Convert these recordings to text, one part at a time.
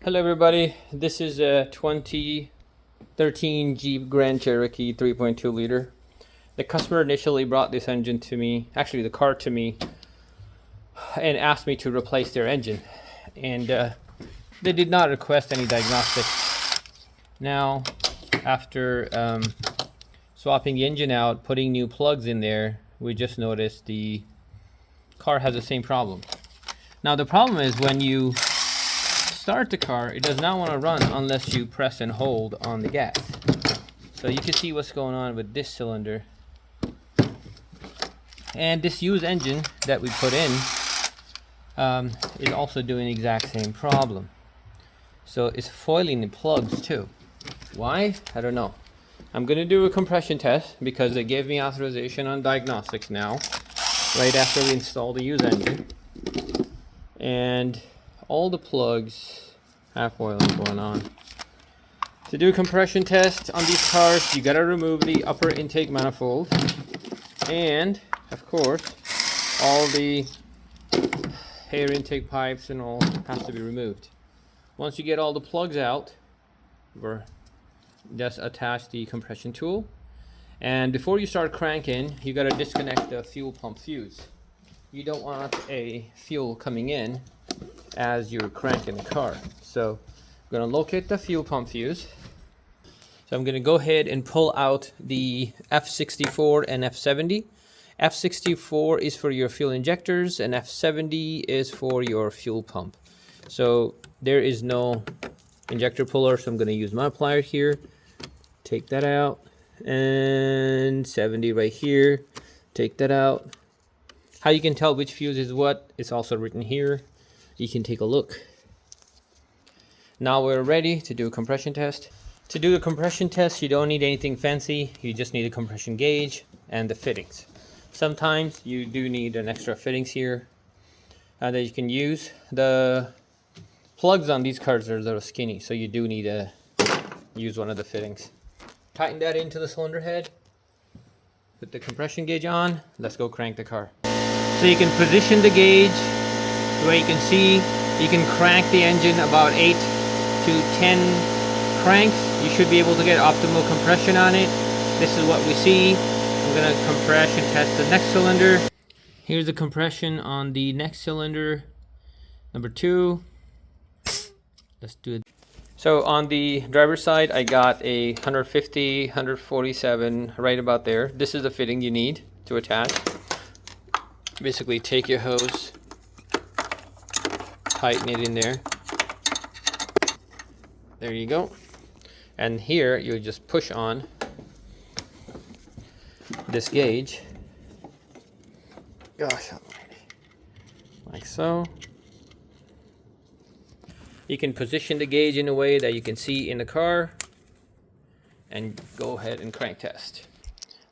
Hello everybody, this is a 2013 Jeep Grand Cherokee 3.2 liter. The customer initially brought this engine to me, actually the car to me, and asked me to replace their engine. And they did not request any diagnostics. Now, after swapping the engine out, putting new plugs in there, we just noticed the car has the same problem. Now the problem is when you start the car, it does not want to run unless you press and hold on the gas. So you can see what's going on with this cylinder. And this used engine that we put in is also doing the exact same problem. So it's foiling the plugs too. Why? I don't know. I'm going to do a compression test because they gave me authorization on diagnostics now, right after we install the used engine. And all the plugs have oiling going on. To do a compression test on these cars, you gotta remove the upper intake manifold, and of course all the air intake pipes and all has to be removed. Once you get all the plugs out, we're just attach the compression tool, and before you start cranking, you gotta disconnect the fuel pump fuse. You don't want a fuel coming in as you're cranking the car. So I'm going to locate the fuel pump fuse. So I'm going to go ahead and pull out the F64 and F70. F64 is for your fuel injectors and F70 is for your fuel pump. So there is no injector puller, so I'm going to use my plier here. Take that out, and 70 right here. Take that out. How you can tell which fuse is what, it's also written here. You can take a look. Now we're ready to do a compression test. To do a compression test, you don't need anything fancy. You just need a compression gauge and the fittings. Sometimes you do need an extra fittings here that you can use. The plugs on these cars are a little skinny, so you do need to use one of the fittings. Tighten that into the cylinder head. Put the compression gauge on. Let's go crank the car. So you can position the gauge where you can see you can crank the engine about 8 to 10 cranks. You should be able to get optimal compression on it. This is what we see. I'm going to compress and test the next cylinder. Here's the compression on the next cylinder, number 2. Let's do it. So on the driver's side, I got a 150, 147, right about there. This is the fitting you need to attach. Basically take your hose, tighten it in there. There you go. And here you just push on this gauge. Gosh almighty. Like so. You can position the gauge in a way that you can see in the car and go ahead and crank test.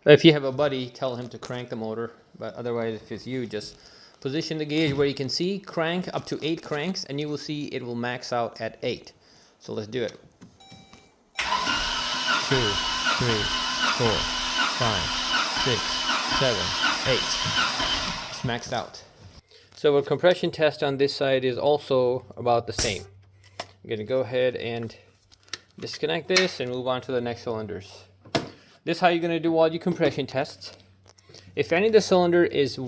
If you have a buddy, tell him to crank the motor, but otherwise if it's you, just position the gauge where you can see, crank up to 8 cranks, and you will see it will max out at 8. So let's do it. 2, 3, 4, 5, 6, 7, 8. It's maxed out. So our compression test on this side is also about the same. I'm going to go ahead and disconnect this and move on to the next cylinders. This is how you're going to do all your compression tests. If any of the cylinder is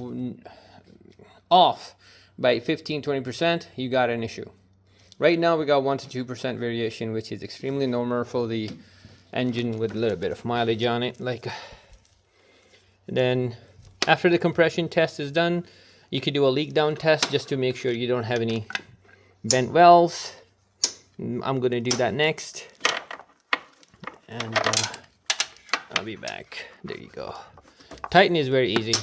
off by 15-20%, you got an issue. Right now we got 1 to 2% variation, which is extremely normal for the engine with a little bit of mileage on it. Then after the compression test is done, you could do a leak down test just to make sure you don't have any bent valves. I'm going to do that next. And I'll be back. There you go. Tighten is very easy.